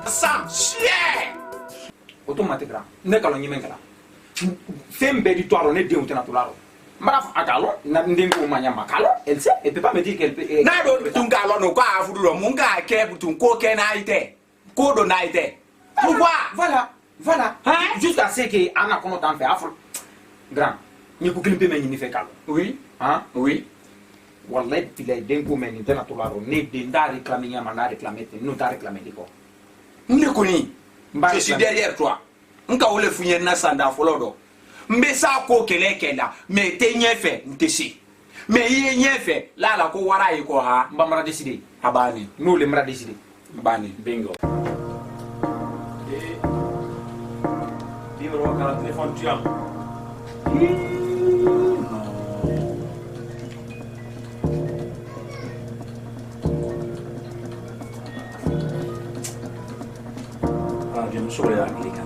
Sam, share. Automatique là. Ne kalon nyimen kala. Fembe du toiro ne de utena tularo. Braf akalo na ndingo manya makalo. Elle sait, elle peut pas me dire qu'elle peut. Na do tungalo no kwa afudu munga ke butun ko ke na ite. Ko do na ite. Pourquoi? Voilà. Hein? Jusqu'à ce que Anna kono t'en fait afro. Grand. Ni ko klimpe men ni fait kalo. Oui. Hein? Oui. Wallahi bilay dengo men utena tularo ne de nda réclamer nyama na réclamer te no ta réclamer diko. Ndekoni. Je suis derrière toi. Nka wole funye na sanda folodo. Mbesa ko kele kela me te nyefe ntesi. Me ye nyefe la ko wara iko ha Mbamara décider. abani. Nous le mra décider. Bani. Bingo. Numéro à téléphone tu as. Ah, bien sûr, les Américains.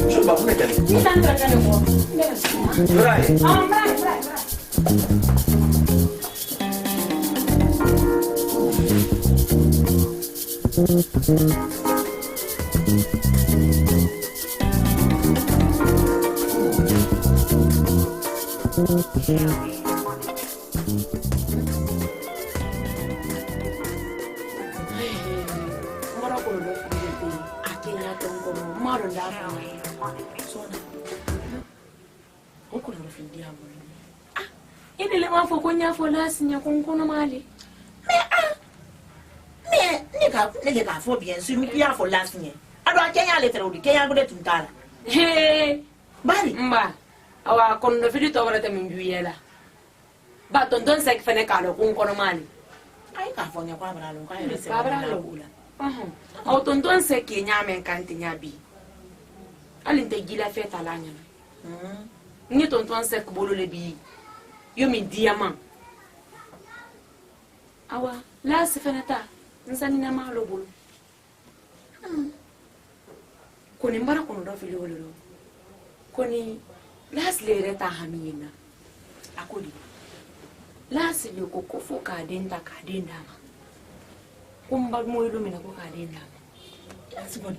Je vais vous mettre. Ini le ma foko nya fo la sinya kon kono mali. Mais ne ka fo bien sûr mi ya fo la sinya. Ado akenya le tere di kenya gode tuntala. He Bari. mba awa kon no fidi to wala tamin juyela. Ba tonton sek fene ka lo kon kono mali. Ai ka fo nya kwa bra lo ka ile se. Babra lo. Aw tonton sek nya men kanti nya bi. Alinte gila feta la nya. Ni tonton sek bolo le bi. Yo mi diamant. Awa la se fenata nsani na ma lo bolo. Koni mbara kono do fili wolo. Koni las le reta hamina. Akodi. Las le ko fo ka denda ma. Kumba mo yelo mina ko ka denda ma. Asiboni.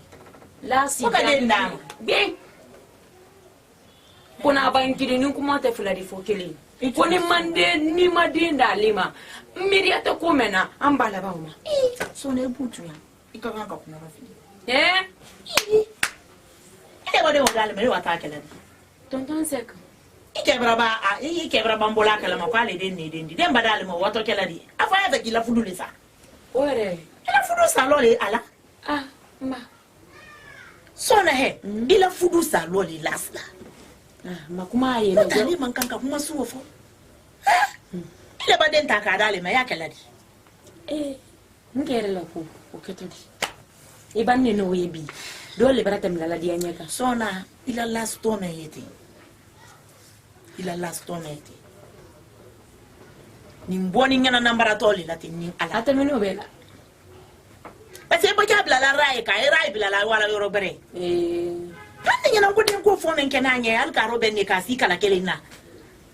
Las Ko ka denda ma. Bien. Kona bankiri ni kuma te fila di fo kele. Koni mande ni madinda lima. Miriate komena ambala bauma. So ne butu ya. Ika kan ka kuna rafidi. Ile wade wala me wata kala. Tonton sek. Ike braba mbola kala ma kwale den ne den di. Den badale mo wato kala di. Afa ya gila fudu le sa. Ore. Ila fudu sa lo le ala. Ah, ma. So na he. Ila fudu sa lo le lasla. Makuma ye no Tani man kanka kuma suwo fo. Ile ba den ta ka dale ma ya kala di. Ngere la ko o ketodi. Ibanne no yebi. Dole barata mlala dia nyaka. Sona ila last tome yeti. Ila last tome yeti. Ni mboni ngana nambara toli lati ni ala. Ata meno bela. Basi ba jabla la rai ka rai bila la wala yoro bere. Hande nyana ko den ko fona nkena nya al ka robe ne ka si kala kelina.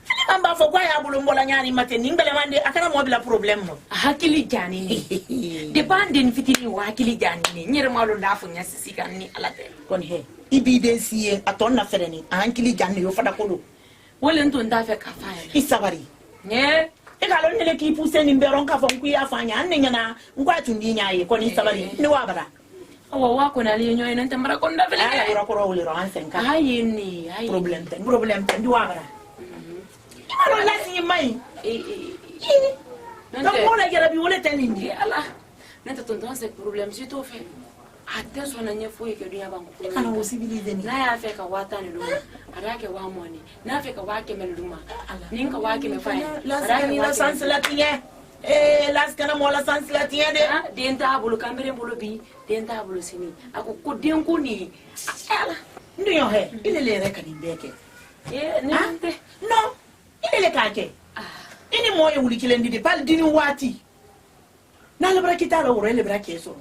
Fili mamba fo kwa ya bulu mbola nyani mate ni ngale mande akana mo bila problem no. Hakili jani ni. De bandin fitini wa hakili jani ni. Nyere malo ndafu nya sisi kan ni ala te. Kon he. Evidence ye aton na fere ni. Hakili jani yo fada kodo. wala ntun ta fe ka fa ya isabari ne e ka lo ne ki pousse ni beron ka fon ku ya fanya an ne nyana ngwa tundi nyaaye ko ni sabari ni wa bara awa wa ko na li nyoy nan tambara ko nda fele ala yoro ko ro wuli ro an sen ka ayini ayi problem ten di wa bara imano la si mai donc mo la gera bi wala tan indi ala nanta tonton c'est problème si to fait ate so na nye foyi ke dunya bangu kana wo civiliser ni na ya fe ka wata ni luma ada ke wa moni na fe ka wa ke mel luma nin ka wa ke me fa la ni la sans la tiye las kana mo la sans la tiye de den ta bulu kamere bulu bi den ta bulu sini ako ko den ko ni ala ndu yo he ile le re kan beke nante no ile le kake ini mo ye wuli kilendi de pal dini wati na le brakita la wore le brakeso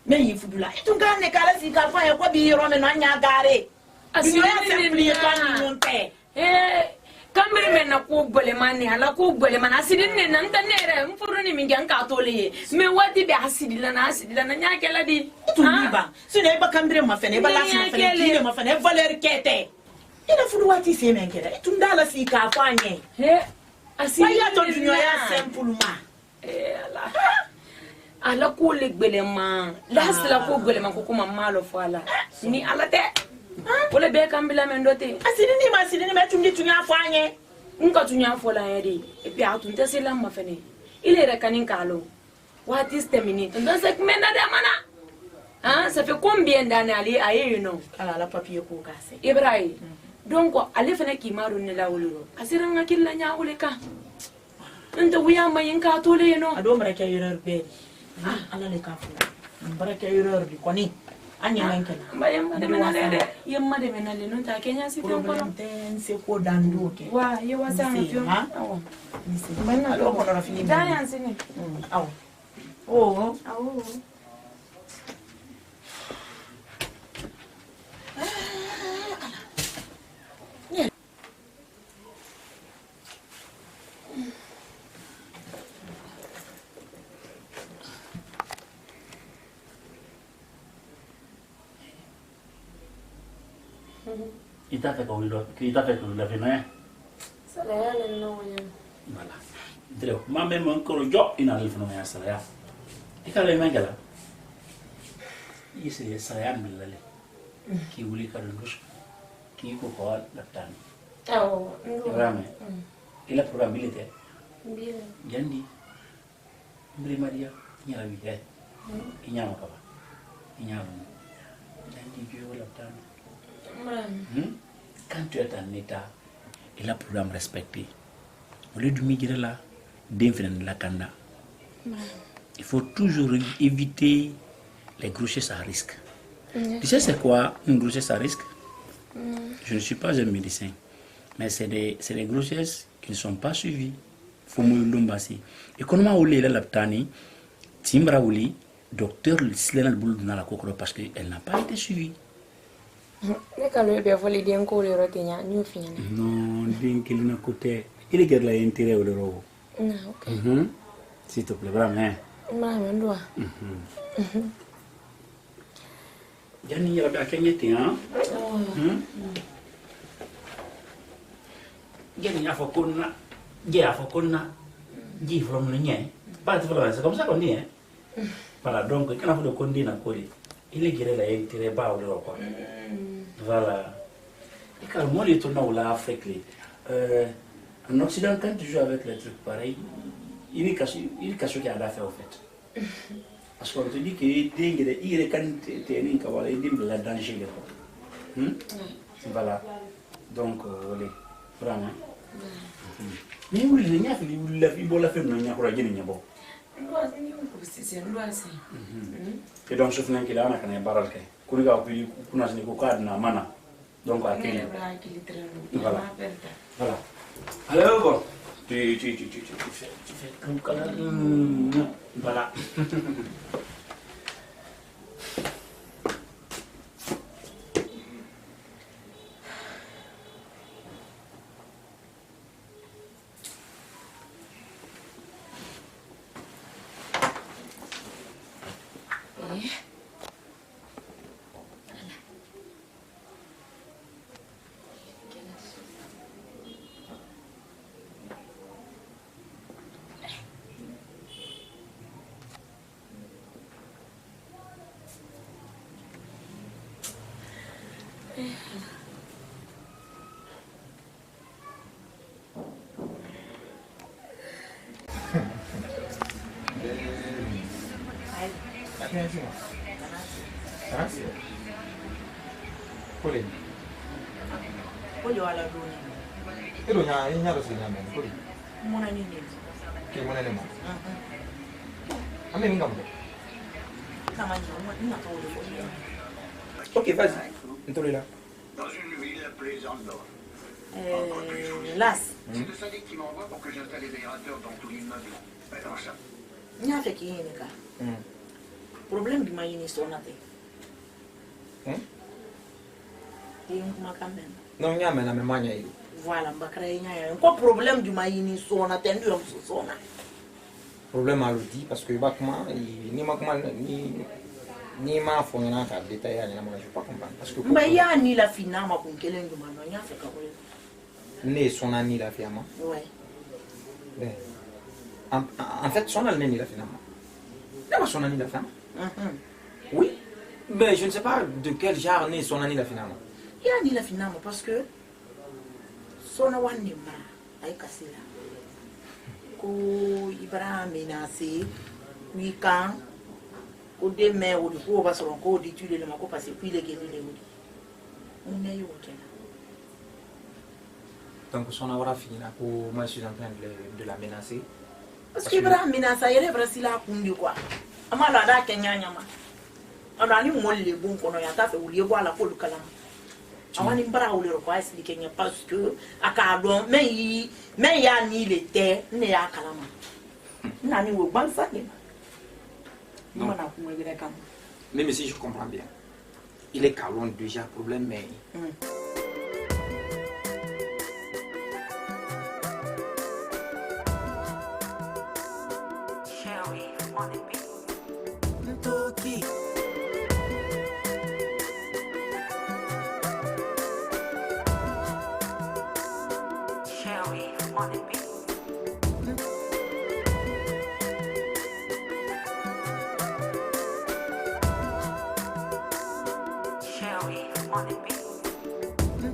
me yi fudula itun kan ne kala si ka fa ya ko bi ro me no nya gare asini ni kan monte kamere men na ko gbele mani ala ko gbele man asidi ne nan ta nere mfuru ni mingi ka to le me wati be asidi la na nya kala di tun ba sine ba kamere ma fene ba la ma fene kile ma fene valeur kete ina fudu wati se men kera itun dala si ka fa nye asidi ya to dunyo ya simple ma ala ala ko le gbele ma la ko gbele ma ko kuma malo fo ala ni ala te wala be kambila men dote asidi ni me tumdi tunya fanye nka tunya fo la yedi e puis atunte sela ma fene ile re kanin kalo what is the minute donc c'est mena de mana hein ça fait combien d'années ali aye you know ala la papier ko kase ibrahim donc ale fene ki maru ne la wuluro asira ngakilla nya wule ka nda wiya mayin ka tole no ado mara ke yurar be ala le ka fu mara ke yurar di koni anya menkena bayam de menale yemma de menale non ta kenya si ko problem ten se ko dandu ke wa ye wasa na fio awo ni se bana do ko na fini dani ansini awo oh awo Ita fait comme le vin. Ça là le non Voilà. Dire ma même encore jo ina le vin ya sala ya. Ika le mangala. Ise saya milale. Ki wuli ka ndush. Ki ko ko la tan. awo Rame. Ila probabilité. bien Jandi. Mbri Maria nyara bi he. Inyama ka ba. Inyama. Jandi jo la tan. Quand tu es en état et le programme respecté, au lieu de migrer là, d'infiner la canda, il faut toujours éviter les grossesses à risque. Tu sais c'est quoi une grossesse à risque? Je ne suis pas un médecin, mais c'est des grossesses qui ne sont pas suivies. Il faut mouiller et comment on l'a l'abtani, Timbra Ouli, docteur Slenal Boulouna la coco parce qu'elle n'a pas été suivie. ne kalo be fo le den ko le rote nya ñu fi ñane Non, bien qu'il n'a côté. Il est la intérêt au l'euro. na ok S'il te plaît, vraiment. ma me ndo Jani ya ba kenyete hein? Jani ya fokona. Ya fokona. Ji from le nye. Pas de c'est comme ça qu'on dit hein. Voilà, donc quand on a fait le na kodi. Il est la intérêt ba au l'euro quoi. Voilà. Et quand moi les tourna au l'Afrique en Occident quand tu joues avec les trucs pareils, il est caché qu'il y a d'affaires au fait. Parce qu'on te dit que il est quand tu es né kawala il dit la danger quoi. Voilà. Donc vraiment. Mais vous les n'y a fait la vie bon la fait non n'y a pas rien n'y a bon. Et donc je finis qu'il a un canet baral que kuniga opili kuna sini kukaa na mana donc à quel voilà voilà alors bon tu fais comme voilà Kole. Kole wala doni. Ilo nya do sina men kole. Mona ni ni. Ke mona ne ma. Ame minga mo. Kama ni na tole kole. OK, vas-y. Ntole là. Dans une ville appelée Zandor. Las. C'est le syndic qui m'envoie pour que j'installe les aérateurs dans tout l'immeuble. Alors ça. Nya fe ki ni ka. Problème bi ma yini sona te. Kuma kamen. Non nya men na me manya ile. Voilà, mbakara nya. Ko problème du ma yini sona te ndio sona. Problème à l'outil parce que ba comment ni ma comment ni ma fo na ka détailler na moi je pas comprendre parce que Mais ya ni la fina ma kun kelen du ma no nya fe ka ko. Ne son ami la fiamma. Ouais. Ben. En fait, son ami la finalement. D'abord son ami la femme. Oui. Mais je ne sais pas de quel genre né son ami la finalement. Ya ni la fina ma parce que sona wani ma ay kasila. Ko Ibrahim menacé, oui quand au demain ou du coup va se rencontrer d'étudier le mako parce que puis les gagner les mots. On est yo tena. Donc son aura fini là pour moi je suis en train de la menacer. Parce que Ibrahim menace yele brasila kundi quoi. Ama la da Kenya nyama. Ana ni molle bon kono ya ta fe ulie kwa la ko lukala. Awani mbara ule ro kwa expliquer Kenya parce que akadon mais ya ni le te ne ya kalama. Nani wo bansa ni. Non. Même si je comprends bien. Il est calme déjà problème mais